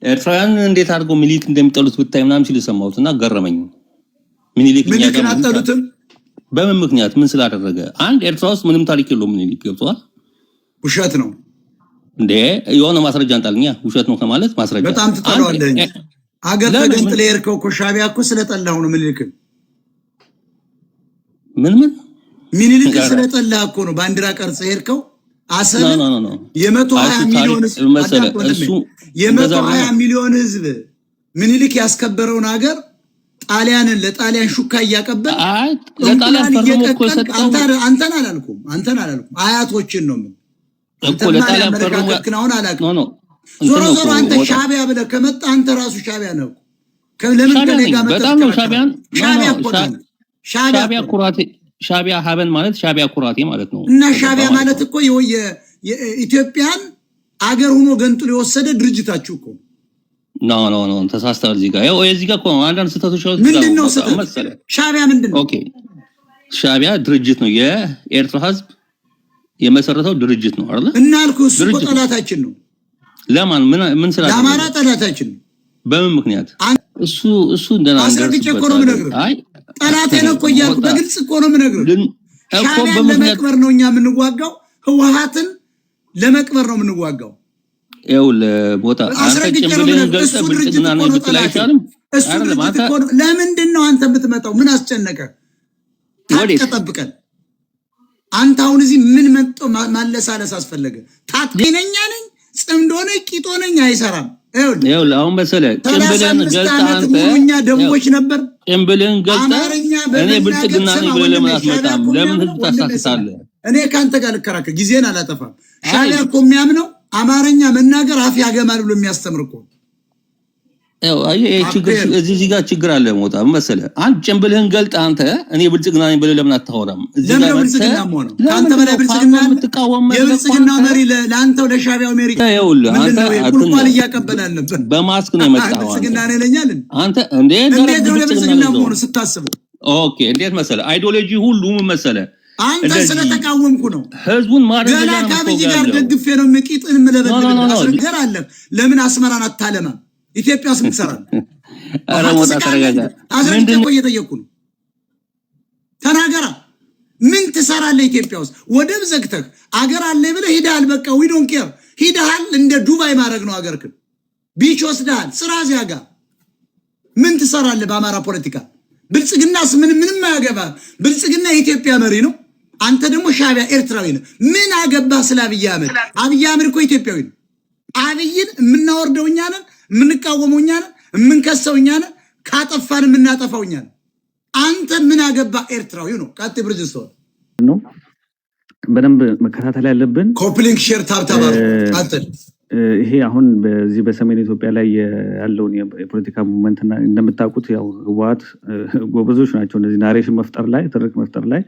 ኤርትራውያን እንዴት አድርገው ሚኒሊክ እንደሚጠሉት ብታይ ምናምን ሲል ሰማሁትና ገረመኝ። ሚኒሊክን አጠሉትም በምን ምክንያት ምን ስላደረገ? አንድ ኤርትራ ውስጥ ምንም ታሪክ የለውም ሚኒሊክ ገብቷል። ውሸት ነው እንዴ? የሆነ ማስረጃ አንጣልኛ። ውሸት ነው ከማለት ማስረጃ በጣም ትጠላዋለህ። አገር ተገንጥለህ የሄድከው እኮ ሻዕቢያ እኮ ስለጠላሁ ነው ሚኒሊክን። ምን ሚኒሊክን ስለጠላህ እኮ ነው ባንዲራ ቀርጸህ የሄድከው። አሰብ የ120 ሚሊዮን ህዝብ ሚኒሊክ ያስከበረውን ሀገር ጣሊያንን ለጣሊያን ሹካ እያቀበል ለጣሊያን ፈርሞ እኮ ሰጠው። አንተን አላልኩም አያቶችን ነው ምን እኮ ለጣሊያን ፈርሞ ነው። ዞሮ አንተ ሻዕቢያ ብለህ ከመጣ አንተ ራሱ ሻዕቢያ ነው። ለምን ከኔ ጋር መጣ? በጣም ነው ሻዕቢያ ኩራቴ ሻዕቢያ ሀበን ማለት ሻዕቢያ ኩራቴ ማለት ነው። እና ሻዕቢያ ማለት እኮ የኢትዮጵያን አገር ሆኖ ገንጥሎ የወሰደ ድርጅታችሁ እኮ ኖ ተሳስተዋል። እዚህ ጋር እዚህ ጋር እኮ አንዳንድ ስህተቶች አሉ። ምንድነው መሰለህ? ሻዕቢያ ምንድነው? ኦኬ ሻዕቢያ ድርጅት ነው፣ የኤርትራ ህዝብ የመሰረተው ድርጅት ነው አይደል? እና አልኩህ እሱ እኮ ጠላታችን ነው። ለማን ምን ስራ? ለአማራ ጠላታችን ነው። በምን ምክንያት? እሱ እንደና አስረግጬ እኮ ነው የምነግርህ። ጠላቴ ነው እኮ እያልኩ በግልጽ እኮ ነው የምነግርህ። ሻዕቢያን ለመቅበር ነው እኛ የምንዋጋው፣ ህወሓትን ለመቅበር ነው የምንዋጋው። ቦታ ለምንድን ነው አንተ የምትመጣው? ምን አስጨነቀ? ታጥቀጠብቀን አንተ አሁን እዚህ ምን መጥቶ ማለሳለስ አስፈለገ? ታጥቀነኛ ነኝ ጽምዶ ነኝ ቂጦ ነኝ አይሰራም። አሁን መሰለህ ጭምብልን ገልጣ አንተ እኛ ደሞች ነበር ጭምብልን ገልጣ እኔ ብልጽግና ነኝ ብለህ ለምን አትመጣም? ለምን ህዝብ ታሳስታለህ? እኔ ካንተ ጋር ልከራከር ጊዜን አላጠፋም። ሻዕቢያ እኮ የሚያምነው አማርኛ መናገር አፍ ያገማል ብሎ የሚያስተምር እኮ እዚህ ጋር ችግር አለ። ሞታ መሰለህ አንድ ጭምብልህን ገልጣ አንተ እኔ ብልጽግና ነኝ ብለህ ለምን አታወራም? እዚህ ጋር ብልጽግና ሆነ ካንተ በላይ ብልጽግና የብልጽግና መሪ ለአንተው ለሻዕቢያው መሪ አንተ ቁልቋል እያቀበላል ነበር። በማስክ ነው የመጣው። ብልጽግና ነኝ ለኛል አንተ እንዴት ብልጽግና ሆነ ስታስበው? ኦኬ እንዴት መሰለህ አይዲዮሎጂ ሁሉ ምን መሰለህ አንተ ስለተቃወምኩ ነው። ህዝቡን ማረጋጋት ገና ከአብይ ጋር ደግፌ ነው ምቂጥን ምለበልብ ነገር አለ። ለምን አስመራን አታለማ? ኢትዮጵያስ ምን ትሰራለህ? አረ ሞታ ተረጋጋ። ምንድነው እየጠየቁ ነው? ተናገራ። ምን ትሰራለህ ኢትዮጵያ ውስጥ? ወደብ ዘግተህ አገር አለ ብለህ ሄደሃል። በቃ ዊ ዶንት ኬር ሄደሃል። እንደ ዱባይ ማድረግ ነው አገርክን። ቢች ወስደሃል። ስራ እዚያ ጋር ምን ትሰራለህ? በአማራ ፖለቲካ ብልጽግናስ ምንም አያገባ። ብልጽግና የኢትዮጵያ መሪ ነው። አንተ ደግሞ ሻዕቢያ ኤርትራዊ ነው። ምን አገባህ ስለ አብይ አህመድ? አብይ አህመድ እኮ ኢትዮጵያዊ ነው። አብይን የምናወርደው እኛ ነን፣ የምንቃወመው እኛ ነን፣ የምንከሰው እኛ ነን፣ ካጠፋን የምናጠፋው እኛ ነን። አንተ ምን አገባህ? ኤርትራዊ ነው። ካቴ ብርጅስቶን ነው በደንብ መከታተል ያለብን። ኮፕሊንግ ሼር ታብታባ አጥል ይሄ አሁን በዚህ በሰሜን ኢትዮጵያ ላይ ያለውን የፖለቲካ ሙቭመንትና እንደምታውቁት ያው ህወሓት ጎበዞች ናቸው እንደዚህ ናሬሽን መፍጠር ላይ ትርክ መፍጠር ላይ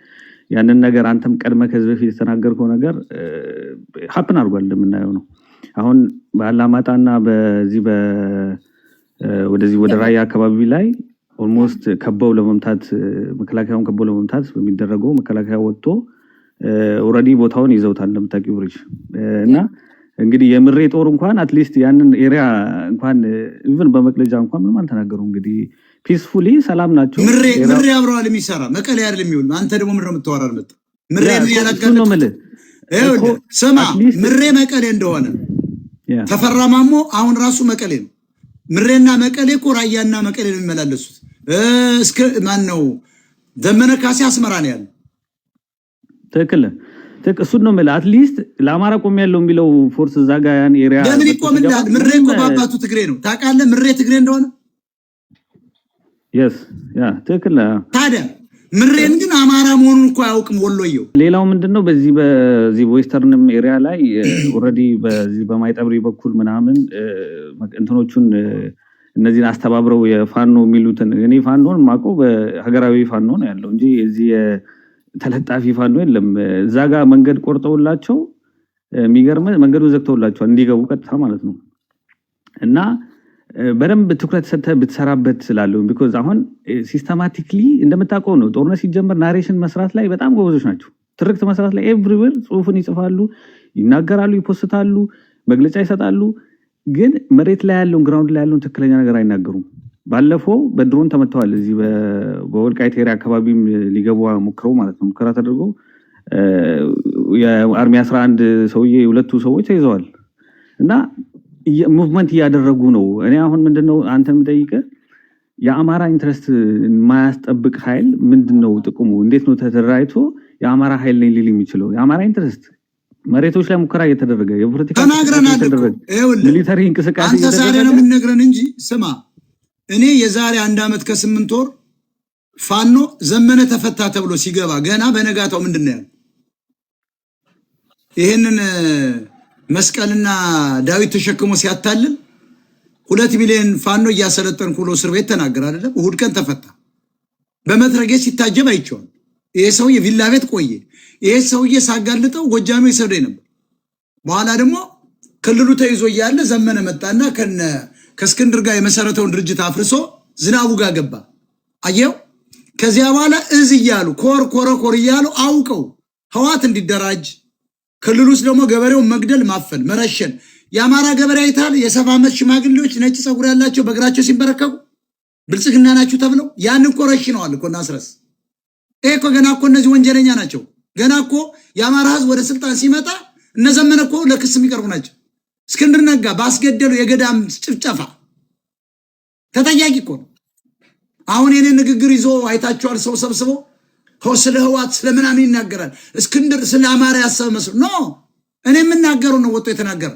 ያንን ነገር አንተም ቀድመህ ከዚህ በፊት የተናገርከው ነገር ሀፕን አድርጓል እንደምናየው ነው። አሁን በአላማጣና በዚህ ወደዚህ ወደ ራያ አካባቢ ላይ ኦልሞስት ከበው ለመምታት መከላከያውን ከበው ለመምታት በሚደረገው መከላከያ ወጥቶ ኦልሬዲ ቦታውን ይዘውታል እንደምታውቂው ብሪጅ እና እንግዲህ የምሬ ጦር እንኳን አትሊስት ያንን ኤሪያ እንኳን ኢቭን በመቅለጃ እንኳን ምንም አልተናገሩ። እንግዲህ ፒስፉሊ ሰላም ናቸው። ምሬ አብረዋል የሚሰራ መቀሌ አይደለም የሚውል። አንተ ደግሞ ምንድን ነው የምታወራው? መጣ ምሬ ስማ ምሬ መቀሌ እንደሆነ ተፈራማሞ አሁን ራሱ መቀሌ ነው። ምሬና መቀሌ እኮ ራያና መቀሌ ነው የሚመላለሱት። እስከ ማን ነው ዘመነ ካሴ አስመራ ነው ያለው። ትክክል እሱን ነው የምልህ። አትሊስት ለአማራ ቆም ያለው የሚለው ፎርስ እዛ ጋር ያን ኤሪያ ለምን ይቆምላል? ምሬ እኮ በአባቱ ትግሬ ነው ታውቃለህ። ምሬ ትግሬ እንደሆነ ትክክል። ታዲያ ምሬን ግን አማራ መሆኑን እኮ አያውቅም ወሎየው። ሌላው ምንድነው በዚህ ዌስተርንም ኤሪያ ላይ ኦልሬዲ በዚህ በማይጠብሪ በኩል ምናምን እንትኖቹን እነዚህን አስተባብረው የፋኖ የሚሉትን እኔ ፋኖን ማውቀው በሀገራዊ ፋኖ ነው ያለው እንጂ እዚህ ተለጣፊ ፋኖ የለም። እዛ ጋር መንገድ ቆርጠውላቸው የሚገርም መንገዱ ዘግተውላቸው እንዲገቡ ቀጥታ ማለት ነው። እና በደንብ ትኩረት ሰጥተህ ብትሰራበት ስላለው ቢኮዝ አሁን ሲስተማቲክሊ እንደምታውቀው ነው ጦርነት ሲጀመር ናሬሽን መስራት ላይ በጣም ጎበዞች ናቸው። ትርክት መስራት ላይ ኤቭሪዌር ጽሁፍን ይጽፋሉ፣ ይናገራሉ፣ ይፖስታሉ፣ መግለጫ ይሰጣሉ። ግን መሬት ላይ ያለውን ግራውንድ ላይ ያለውን ትክክለኛ ነገር አይናገሩም። ባለፈው በድሮን ተመተዋል። እዚህ በወልቃይት ኤሪያ አካባቢም ሊገቡ ሞክረው ማለት ነው። ሙከራ ተደርጎ የአርሚ 11 ሰውዬ ሁለቱ ሰዎች ተይዘዋል እና ሙቭመንት እያደረጉ ነው። እኔ አሁን ምንድነው አንተ የምጠይቀህ የአማራ ኢንትረስት የማያስጠብቅ ኃይል ምንድነው ጥቅሙ? እንዴት ነው ተደራጅቶ የአማራ ኃይል ነኝ ሊል የሚችለው? የአማራ ኢንትረስት መሬቶች ላይ ሙከራ እየተደረገ የፖለቲካ ሚሊተሪ እንቅስቃሴ አንተ ዛሬ ነው የምንነግረን እንጂ ስማ፣ እኔ የዛሬ 1 ዓመት ከ8 ወር ፋኖ ዘመነ ተፈታ ተብሎ ሲገባ ገና በነጋታው ምንድነው ያለው? ይሄንን መስቀልና ዳዊት ተሸክሞ ሲያታልል 2 ሚሊዮን ፋኖ እያሰለጠንኩ ብሎ እስር ቤት ተናገረ አይደለም? እሁድ ቀን ተፈታ። በመትረጌስ ሲታጀብ አይቼዋለሁ። ይሄ ሰውዬ ቪላ ቤት ቆየ። ይሄ ሰውዬ ሳጋልጠው ጎጃሜ ይሰደኝ ነበር። በኋላ ደግሞ ክልሉ ተይዞ እያለ ዘመነ መጣና ከእስክንድር ጋር የመሰረተውን ድርጅት አፍርሶ ዝናቡ ጋር ገባ። አየው። ከዚያ በኋላ እዝ እያሉ ኮር እያሉ አውቀው ህዋት እንዲደራጅ ክልሉ ውስጥ ደግሞ ገበሬውን መግደል፣ ማፈን፣ መረሸን የአማራ ገበሬ አይታል። የ70 ዓመት ሽማግሌዎች ነጭ ፀጉር ያላቸው በእግራቸው ሲንበረከቡ ብልጽግና ናችሁ ተብለው ያን እኮ ረሽነዋል እኮ ናስረስ። ይሄ እኮ ገና እኮ እነዚህ ወንጀለኛ ናቸው። ገና እኮ የአማራ ህዝብ ወደ ስልጣን ሲመጣ እነዘመነ እኮ ለክስ የሚቀርቡ ናቸው። እስክንድር ነጋ ባስገደሉ የገዳም ጭፍጨፋ ተጠያቂ እኮ ነው። አሁን የኔ ንግግር ይዞ አይታችኋል። ሰው ሰብስቦ ስለ ህዋት ስለምናምን ይናገራል። እስክንድር ስለ አማራ ያሰበ መስሎ ኖ፣ እኔ የምናገረው ነው ወጥቶ የተናገረ